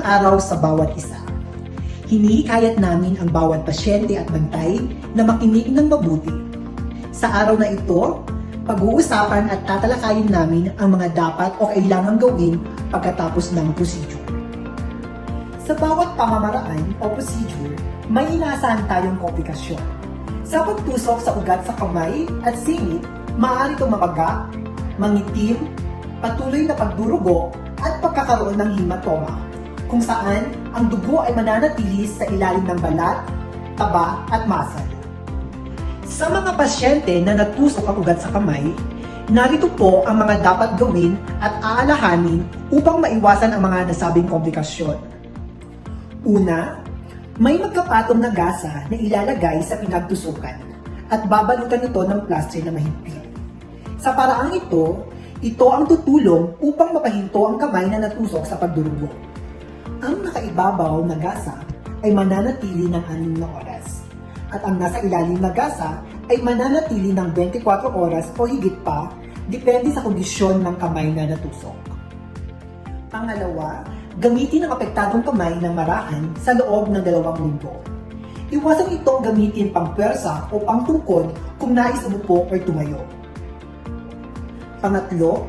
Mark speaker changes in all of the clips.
Speaker 1: araw sa bawat isa. Hinihikayat namin ang bawat pasyente at bantay na makinig ng mabuti. Sa araw na ito, pag-uusapan at tatalakayin namin ang mga dapat o kailangang gawin pagkatapos ng procedure. Sa bawat pamamaraan o procedure, may inaasahan tayong komplikasyon. Sa pagtusok sa ugat sa kamay at singit, maaari itong mabaga, mangitim, patuloy na pagdurugo at pagkakaroon ng hematoma, kung saan ang dugo ay mananatili sa ilalim ng balat, taba at muscle. Sa mga pasyente na natusok ang ugat sa kamay, narito po ang mga dapat gawin at aalahanin upang maiwasan ang mga nasabing komplikasyon. Una, may magkapatong na gasa na ilalagay sa pinagtusukan at babalutan ito ng plaster na mahigpit. Sa paraang ito ang tutulong upang mapahinto ang kamay na natusok sa pagdurugo. Ang nakaibabaw na gasa ay mananatili ng 6 na oras at ang nasa ilalim na gasa ay mananatili ng 24 oras o higit pa, depende sa kondisyon ng kamay na natusok. Pangalawa, gamitin ang apektadong kamay ng marahan sa loob ng 2 linggo. Iwasan itong gamitin pang pwersa o pang tungkod kung nais umupo o tumayo. Pangatlo,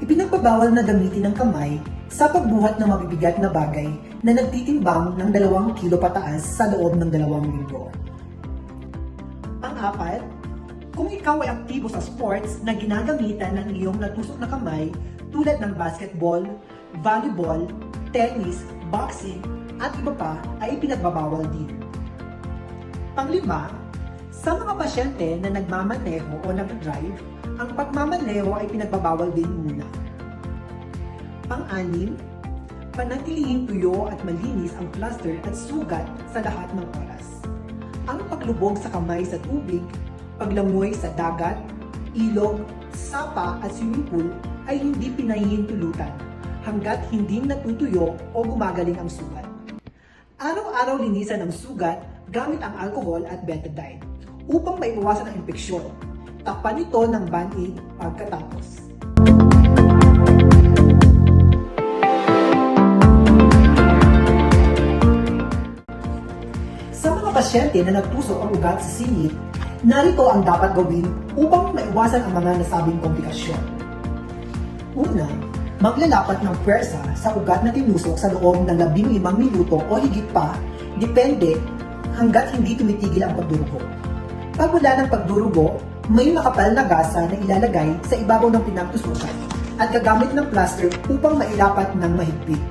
Speaker 1: ipinagbabawal na gamitin ang kamay sa pagbuhat ng mabibigat na bagay na nagtitimbang ng 2 kilo pataas sa loob ng 2 linggo. Pang-apat, kung ikaw ay aktibo sa sports na ginagamitan ng iyong natusok na kamay tulad ng basketball, volleyball, tennis, boxing, at iba pa ay ipinagbabawal din. Pang-5, sa mga pasyente na nagmamaneho o nag-drive, ang pagmamaneho ay pinagbabawal din muna. Pang-6, panatilihing tuyo at malinis ang plaster at sugat sa lahat ng oras. Ang paglubog sa kamay sa tubig, paglangoy sa dagat, ilog, sapa at swimming pool ay hindi pinahihintulutan hanggat hindi natutuyo o gumagaling ang sugat. Araw-araw linisan ang sugat gamit ang alcohol at betadine upang maiwasan ang infeksyon. Takpan ito ng Band-Aid pagkatapos. Sa mga pasyente na natusok ang ugat sa singit, narito ang dapat gawin upang maiwasan ang mga nasabing komplikasyon. Una, maglalapat ng pwersa sa ugat na tinusok sa loob ng 15 minuto o higit pa, depende hanggat hindi tumitigil ang pagdurugo. Pag wala ng pagdurugo, may makapal na gasa na ilalagay sa ibabaw ng pinagtusukan at gagamit ng plaster upang mailapat ng mahigpit.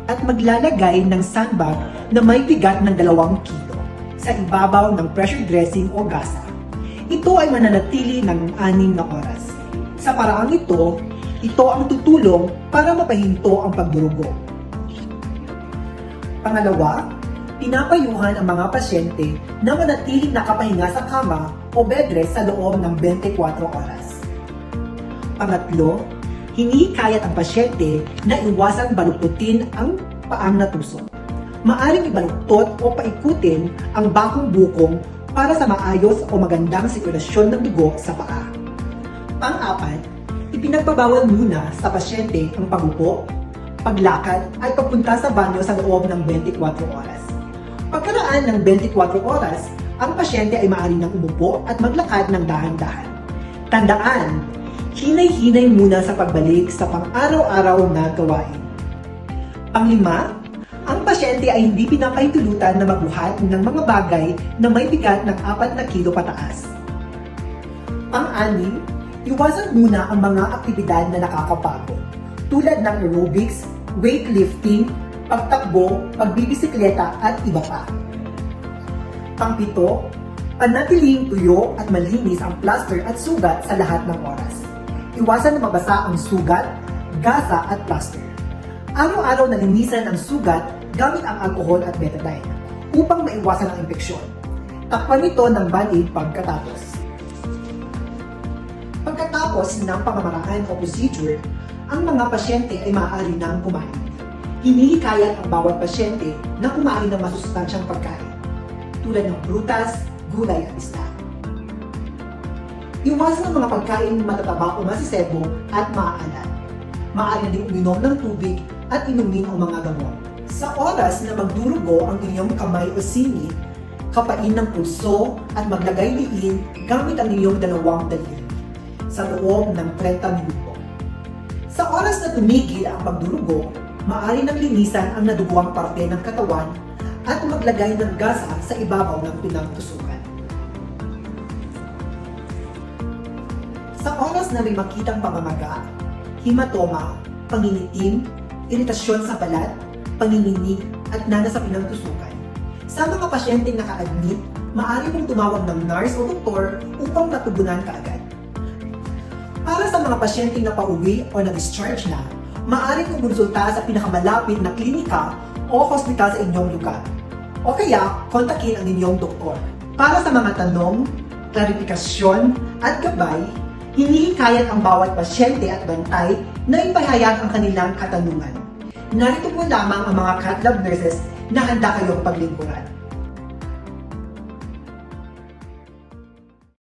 Speaker 1: At maglalagay ng sandbag na may bigat ng 2 kilo sa ibabaw ng pressure dressing o gasa. Ito ay mananatili ng 6 na oras. Sa paraang ito ang tutulong para mapahinto ang pagdurugo. Pangalawa, pinapayuhan ang mga pasyente na manatiling nakapahinga sa kama o bed rest sa loob ng 24 oras. Pangatlo, hinihikayat ang pasyente na iwasang baluktutin ang paang natusok. Maaring ibaluktot o paikutin ang bakong bukong para sa maayos o magandang sirkulasyon ng dugo sa paa. Pang-apat, ipinagbabawal muna sa pasyente ang pagupo, paglakad at pagpunta sa banyo sa loob ng 24 oras. Pagkaraan ng 24 oras, ang pasyente ay maaari nang umupo at maglakad ng dahan-dahan. Tandaan, hinay-hinay muna sa pagbalik sa pang-araw-araw na gawain. Pang-5, ang pasyente ay hindi pinapahintulutan na magbuhat ng mga bagay na may bigat ng 4 na kilo pataas. Pang-6, iwasan muna ang mga aktibidad na nakakapagod, tulad ng aerobics, weightlifting, pagtakbo, pagbibisikleta at iba pa. Pang-7, panatilihing tuyo at malinis ang plaster at sugat sa lahat ng oras. Iwasan na mabasa ang sugat, gasa at plaster. Araw-araw na linisan ang sugat gamit ang alcohol at betadine upang maiwasan ang infeksyon. Takpan ito ng Band-Aid pagkatapos. Pagkatapos ng pamamaraan o procedure, ang mga pasyente ay maaari nang kumain. Hinihikayat ang bawat pasyente na kumain ng masustansyang pagkain, tulad ng prutas, gulay at isda. Iwasan ang mga pagkain matataba o masisebo at maaalat. Maaari ding uminom ng tubig at inumin ang mga gamot. Sa oras na magdurugo ang inyong kamay o singit, kapain ng pulso at maglagay diin gamit ang iyong dalawang daliri sa loob ng 30 minuto. Sa oras na tumigil ang pagdurugo, maaari nang linisan ang naduguang parte ng katawan at maglagay ng gasa sa ibabaw ng pinagtusukan. Sa oras na may makitang pamamaga, hematoma, pangingitim, iritasyon sa balat, panginginig at nana sa pinagtusukan. Sa mga pasyenteng naka-admit, maaari mong tumawag ng nurse o doktor upang matugunan kaagad. Para sa mga pasyenteng napauwi o na-discharge na, maaaring kumonsulta sa pinakamalapit na klinika o hospital sa inyong lugar. O kaya, kontakin ang inyong doktor. Para sa mga tanong, klarifikasyon at gabay, hinihikayat ang bawat pasyente at bantay na ipahayag ang kanilang katanungan. Narito po lamang ang mga cath lab nurses na handa kayong paglingkuran.